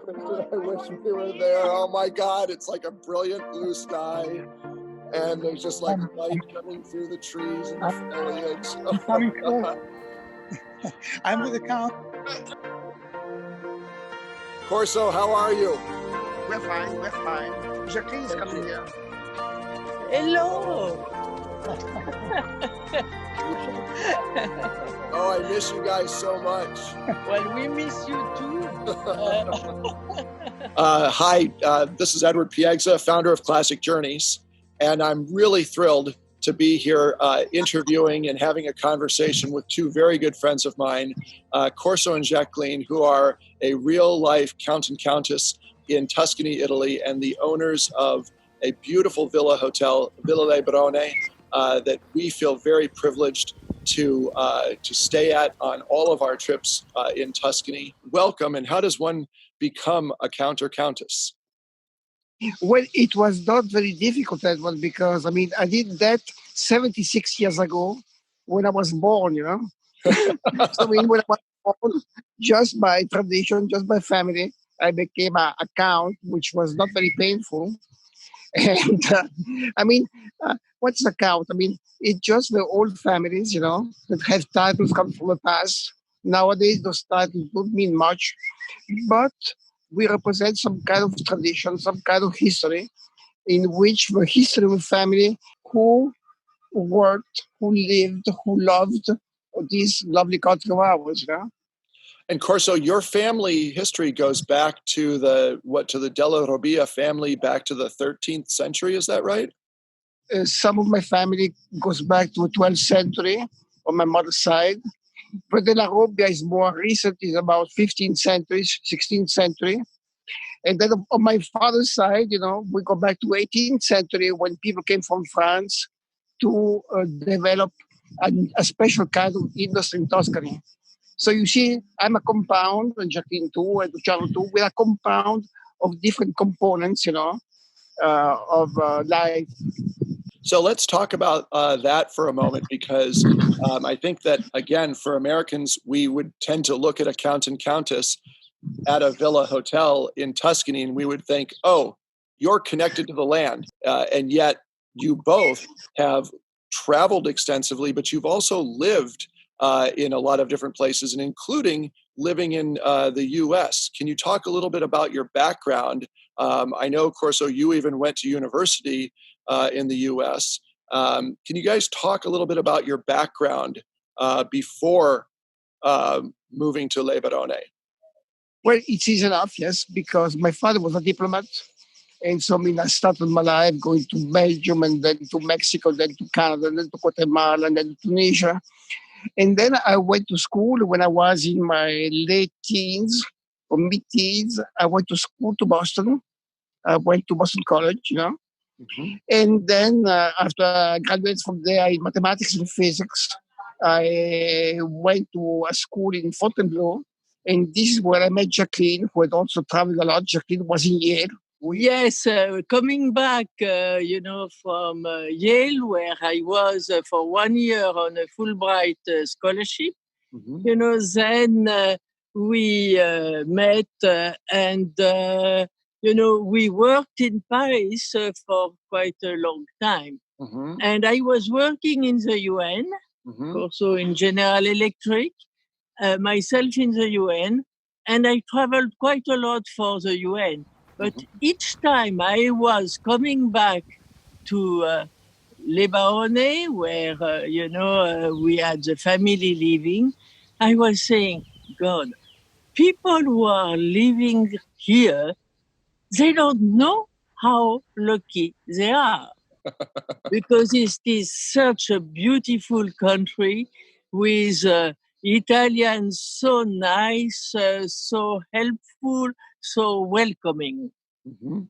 I wish we were there. Oh my God, it's like a brilliant blue sky. And there's just like light coming through the trees and the foliage. I'm coming close. I'm with the count. Corso, how are you? We're fine, we're fine. Jacqueline is coming here. Hello. Oh, I miss you guys so much. Well, we miss you too. Hi, this is Edward Piegza, founder of Classic Journeys, and I'm really thrilled to be here interviewing and having a conversation with two very good friends of mine, Corso and Jacqueline, who are a real-life count and countess in Tuscany, Italy, and the owners of a beautiful villa hotel, Villa Barone, that we feel very privileged to stay at on all of our trips in Tuscany. Welcome, and how does one become a count or countess? Well, it was not very difficult, that one, because, I did that 76 years ago when I was born, So, when I was born, just by tradition, just by family, I became a count, which was not very painful. And, what's a count? It's just the old families, that have titles come from the past. Nowadays, those titles don't mean much, but we represent some kind of tradition, some kind of history, in which the history of a family who worked, who lived, who loved this lovely country of ours. And Corso, your family history goes back to the Della Robbia family back to the 13th century. Is that right? Some of my family goes back to the 12th century on my mother's side. But Della Robbia is more recent, is about 15th century, 16th century. And then on my father's side, we go back to 18th century when people came from France to develop a special kind of industry in Tuscany. So you see, I'm a compound, and Jacqueline too, and Luciano too. We're a compound of different components, of life. So let's talk about that for a moment, because I think that, again, for Americans, we would tend to look at a count and countess at a villa hotel in Tuscany, and we would think, oh, you're connected to the land. And yet you both have traveled extensively, but you've also lived in a lot of different places, and including living in the U.S. Can you talk a little bit about your background? I know, Corso, you even went to university in the U.S. Can you guys talk a little bit about your background before moving to Le Barone? Well, it's easy enough, yes, because my father was a diplomat. And so, I started my life going to Belgium, and then to Mexico, then to Canada, then to Guatemala, and then to Tunisia. And then I went to school when I was in my late teens or mid-teens. I went to school to Boston. I went to Boston College, Mm-hmm. And then after I graduated from there in mathematics and physics, I went to a school in Fontainebleau. And this is where I met Jacqueline, who had also traveled a lot. Jacqueline was in Yale. Yes, coming back, from Yale, where I was for 1 year on a Fulbright scholarship. Mm-hmm. Then we met and, we worked in Paris for quite a long time. Mm-hmm. And I was working in the UN, Mm-hmm. also in General Electric, myself in the UN, and I traveled quite a lot for the UN. But each time I was coming back to Le Barone, where, we had the family living, I was saying, God, people who are living here, they don't know how lucky they are. Because it is such a beautiful country with Italians so nice, so helpful, so welcoming. Mm-hmm.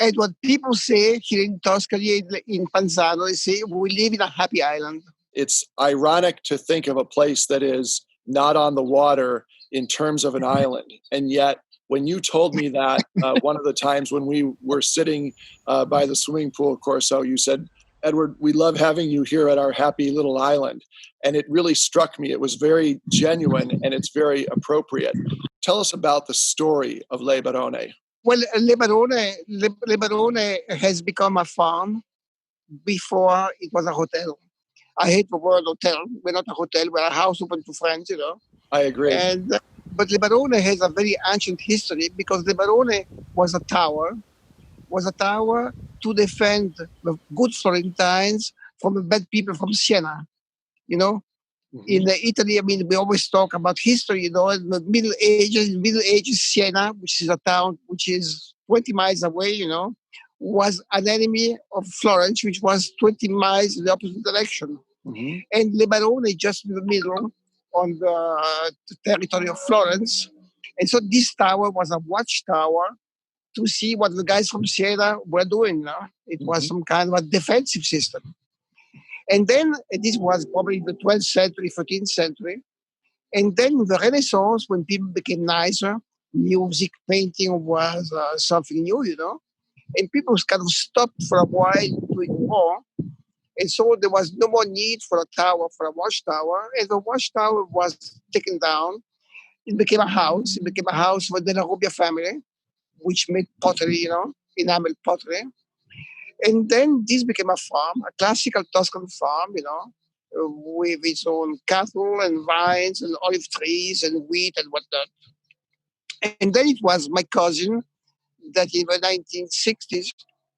And what people say here in Tuscany, in Panzano, they say we live in a happy island. It's ironic to think of a place that is not on the water in terms of an island. And yet, when you told me that one of the times when we were sitting by the swimming pool, Corso, you said, Edward, we love having you here at our happy little island. And it really struck me. It was very genuine, and it's very appropriate. Tell us about the story of Le Barone. Well, Le Barone has become a farm before it was a hotel. I hate the word hotel. We're not a hotel. We're a house open to friends, you know. I agree. But Le Barone has a very ancient history because Le Barone was a tower to defend the good Florentines from the bad people from Siena. You know, in Italy, I mean, we always talk about history. You know, in the Middle Ages, Siena, which is a town which is 20 miles away, you know, was an enemy of Florence, which was 20 miles in the opposite direction. And Le Barone just in the middle on the territory of Florence. And so this tower was a watchtower to see what the guys from Siena were doing. You know? It was some kind of a defensive system. And then this was probably the 12th century, 13th century. And then in the Renaissance, when people became nicer, music, painting was something new, you know. And people kind of stopped for a while doing war. And so there was no more need for a tower, for a watchtower. And the watchtower was taken down. It became a house. It became a house for the La Robbia family, which made pottery, you know, enamel pottery. And then this became a farm, a classical Tuscan farm, you know, with its own cattle and vines and olive trees and wheat and whatnot. And then it was my cousin that in the 1960s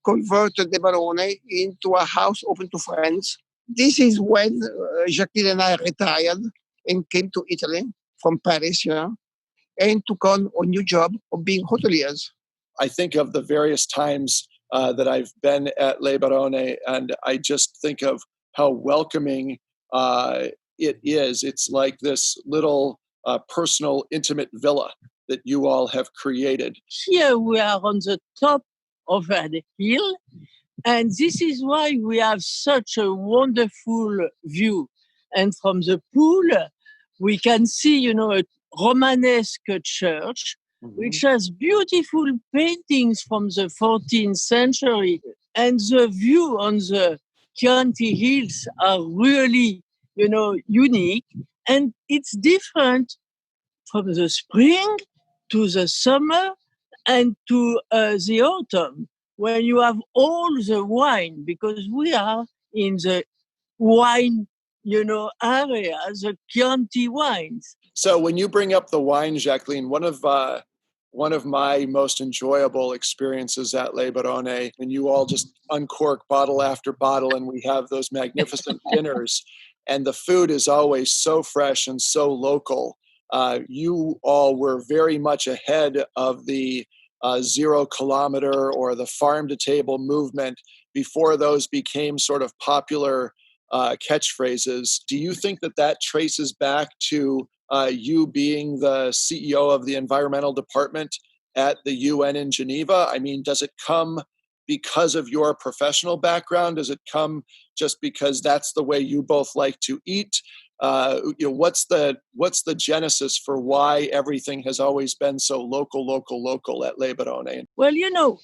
converted the Barone into a house open to friends. This is when Jacqueline and I retired and came to Italy from Paris, you know, and took on a new job of being hoteliers. I think of the various times that I've been at Le Barone, and I just think of how welcoming it is. It's like this little personal, intimate villa that you all have created. Here we are on the top of a hill, and this is why we have such a wonderful view. And from the pool, we can see, you know, a Romanesque church, which has beautiful paintings from the 14th century. And the view on the Chianti hills are really, you know, unique. And it's different from the spring to the summer and to the autumn, when you have all the wine, because we are in the wine, you know, area, the Chianti wines. So when you bring up the wine, Jacqueline, one of my most enjoyable experiences at Le Barone, when you all just uncork bottle after bottle and we have those magnificent dinners, and the food is always so fresh and so local. You all were very much ahead of the 0 kilometer or the farm to table movement before those became sort of popular catchphrases. Do you think that traces back to you being the CEO of the environmental department at the UN in Geneva? I mean, does it come because of your professional background? Does it come just because that's the way you both like to eat? You know, what's the genesis for why everything has always been so local at Le Barone? Well, you know,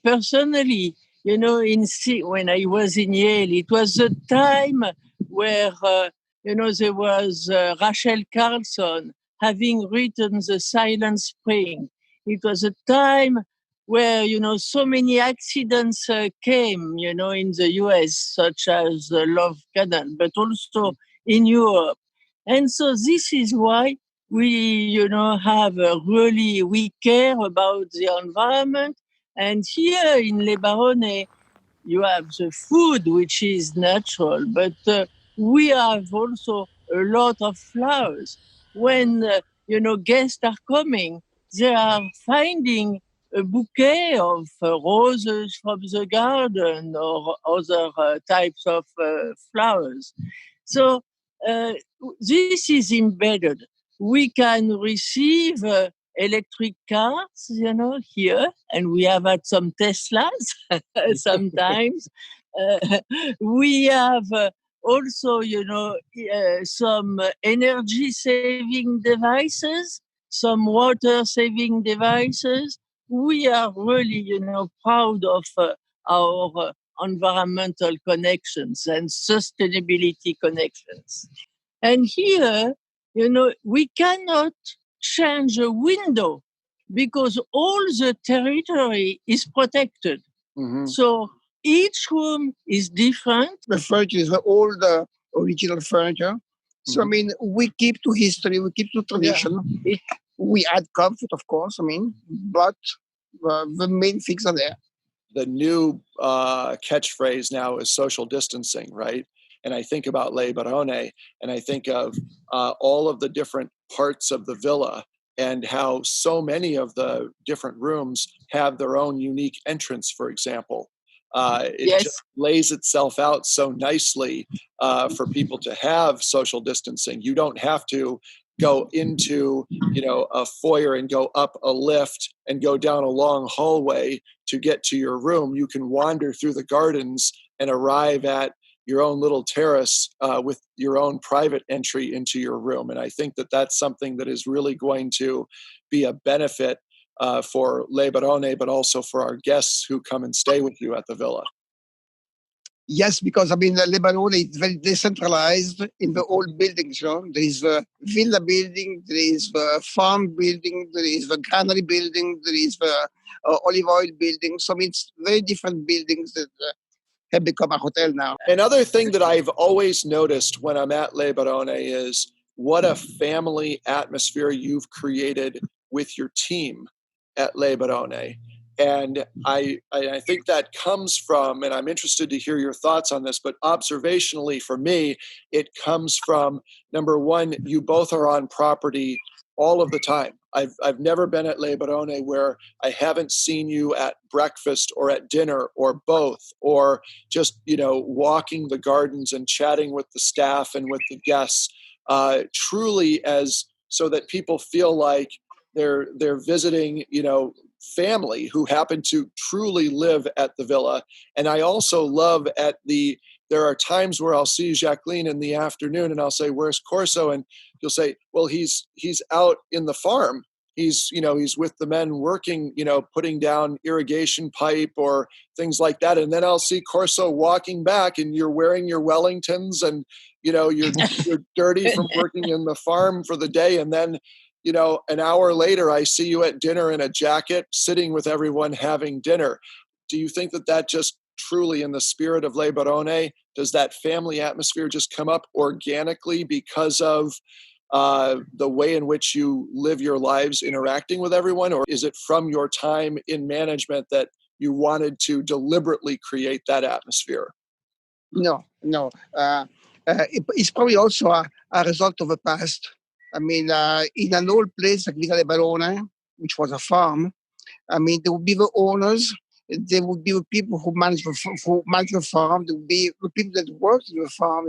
personally, you know, when I was in Yale, it was the time where, you know, there was Rachel Carlson having written The Silent Spring. It was a time where, you know, so many accidents came, you know, in the US, such as the Love Canal, but also in Europe. And so this is why we, you know, we care about the environment. And here in Le Barone, you have the food, which is natural, but we have also a lot of flowers. When, you know, guests are coming, they are finding a bouquet of roses from the garden or other types of flowers. So this is embedded. We can receive electric cars, you know, here, and we have had some Teslas sometimes. We have also, you know, some energy-saving devices, some water-saving devices. We are really, you know, proud of our environmental connections and sustainability connections. And here, you know, we cannot change a window because all the territory is protected. Mm-hmm. So each room is different. The furniture is all the original furniture. So, I mean, we keep to history, we keep to tradition. We add comfort, of course, but the main things are there. The new catchphrase now is social distancing, right? And I think about Le Barone, and I think of all of the different parts of the villa and how so many of the different rooms have their own unique entrance, for example. It just lays itself out so nicely for people to have social distancing. You don't have to go into, a foyer and go up a lift and go down a long hallway to get to your room. You can wander through the gardens and arrive at your own little terrace with your own private entry into your room. And I think that that's something that is really going to be a benefit for Le Barone, but also for our guests who come and stay with you at the villa. Yes, because Le Barone is very decentralized in the old buildings. There is the villa building, there is the farm building, there is the granary building, there is the olive oil building. So it's very different buildings that have become a hotel now. Another thing that I've always noticed when I'm at Le Barone is what a family atmosphere you've created with your team at Le Barone. And I think that comes from, and I'm interested to hear your thoughts on this, but observationally for me, it comes from, number one, you both are on property all of the time. I've never been at Le Barone where I haven't seen you at breakfast or at dinner or both, or just, walking the gardens and chatting with the staff and with the guests, truly as so that people feel like they're visiting, family who happen to truly live at the villa. And I also love there are times where I'll see Jacqueline in the afternoon and I'll say, "Where's Corso?" And you'll say, "Well, he's out in the farm. He's with the men working, putting down irrigation pipe or things like that." And then I'll see Corso walking back and you're wearing your Wellingtons and, you're dirty from working in the farm for the day. And then, an hour later, I see you at dinner in a jacket, sitting with everyone having dinner. Do you think that just truly, in the spirit of Le Barone, does that family atmosphere just come up organically because of the way in which you live your lives interacting with everyone? Or is it from your time in management that you wanted to deliberately create that atmosphere? No. It's probably also a result of the past. In an old place like Villa Le Barone, which was a farm, there would be the owners, there would be the people who manage the farm, there would be the people that worked in the farm,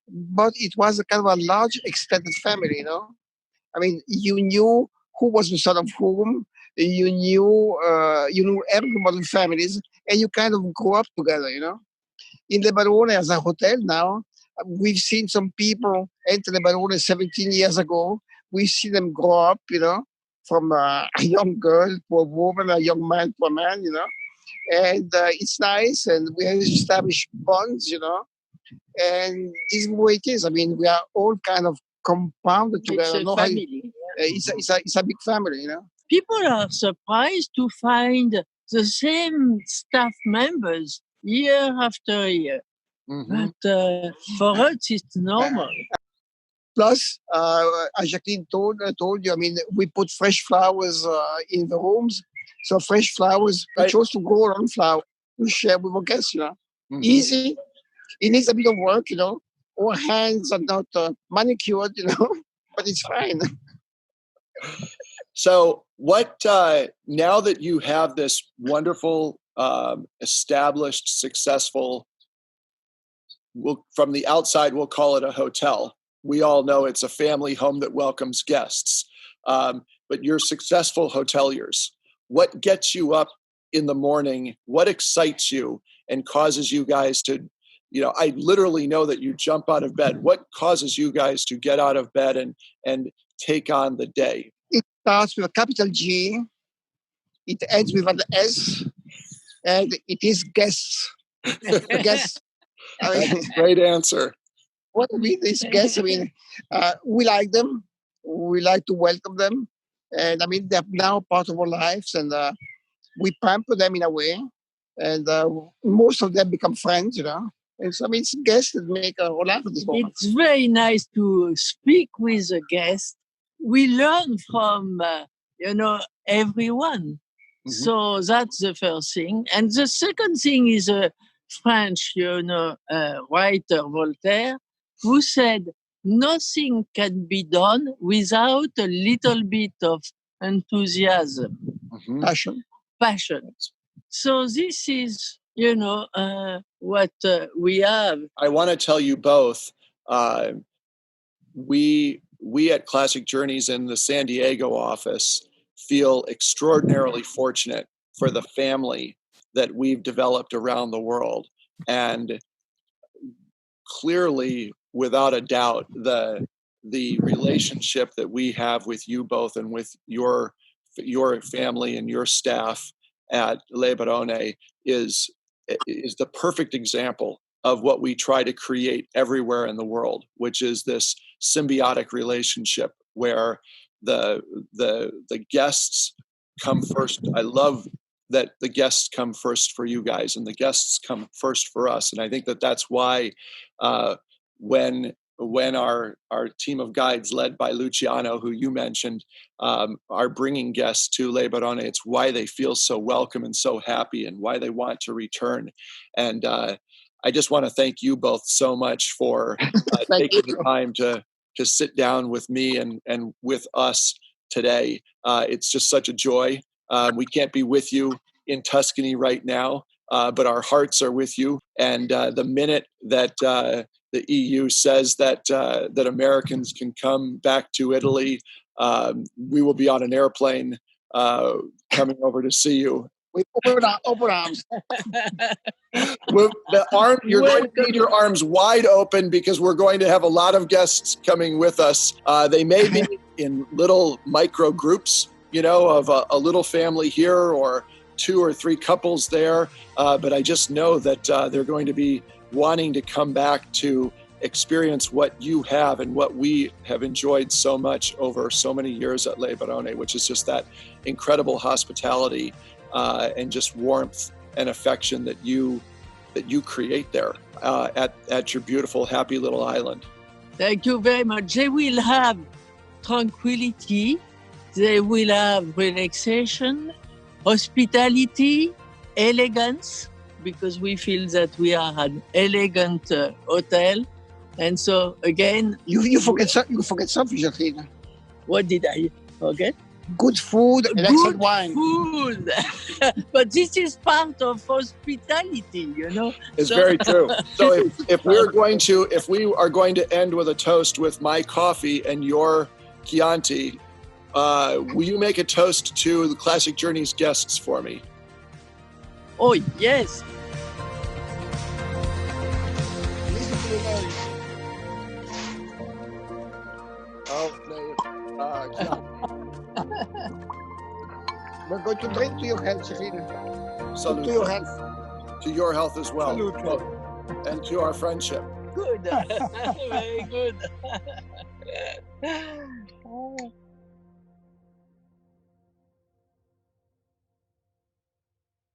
But it was a kind of a large extended family, you knew who was the son of whom, you knew every one of the families, and you kind of grew up together, In Le Barone as a hotel now, we've seen some people enter Le Barone 17 years ago. We see them grow up, from a young girl to a woman, a young man to a man, And it's nice, and we have established bonds, And this is the way it is. We are all kind of compounded together. It's a family. It's a big family, People are surprised to find the same staff members year after year. Mm-hmm. But for us, it's normal. Plus, as Jacqueline told you, we put fresh flowers in the rooms. So fresh flowers, we chose to grow our own flowers to share with our guests, Mm-hmm. Easy. It needs a bit of work, Our hands are not manicured, but it's fine. So what, now that you have this wonderful, established, successful, from the outside, we'll call it a hotel. We all know it's a family home that welcomes guests. But you're successful hoteliers. What gets you up in the morning? What excites you and causes you guys to, I literally know that you jump out of bed. What causes you guys to get out of bed and take on the day? It starts with a capital G. It ends with an S. And it is guests. Guests. That's a great answer. What I mean is guests, we like them. We like to welcome them. And I mean, they're now part of our lives, and we pamper them in a way. And most of them become friends, you know. And so, I mean, it's guests that make a whole lot of this moment. It's very nice to speak with a guest. We learn from, everyone. Mhm. So that's the first thing. And the second thing is a French, writer, Voltaire, who said, nothing can be done without a little bit of enthusiasm, Mhm. Passion. So this is, what we have. I want to tell you both, we at Classic Journeys in the San Diego office feel extraordinarily fortunate for the family that we've developed around the world. And clearly, without a doubt, the relationship that we have with you both and with your family and your staff at Le Barone is the perfect example of what we try to create everywhere in the world, which is this symbiotic relationship where the guests come first. I love that the guests come first for you guys, and the guests come first for us. And I think that that's why when our team of guides led by Luciano, who you mentioned, are bringing guests to Le Barone, it's why they feel so welcome and so happy, and why they want to return. And I just want to thank you both so much for taking the time to sit down with me and with us today. It's just such a joy. We can't be with you in Tuscany right now, but our hearts are with you. And the minute that the EU says that Americans can come back to Italy, we will be on an airplane coming over to see you. With open arms. You're going to need your arms wide open, because we're going to have a lot of guests coming with us. They may be in little micro groups, of a little family here or 2 or 3 couples there. But I just know that they're going to be wanting to come back to experience what you have and what we have enjoyed so much over so many years at Le Barone, which is just that incredible hospitality and just warmth and affection that you create there at your beautiful, happy little island. Thank you very much. They will have tranquility. They will have relaxation, hospitality, elegance, because we feel that we are an elegant hotel. And so again, you forget something, Jacqueline. What did I forget? Good food and excellent wine. Food. But this is part of hospitality, It's very true. So if we are going to end with a toast with my coffee and your Chianti, will you make a toast to the Classic Journeys guests for me? Oh, yes. We're going to drink to your health, Jacqueline. Salute. To your health. To your health as well. Salute. And to our friendship. Good. Very good.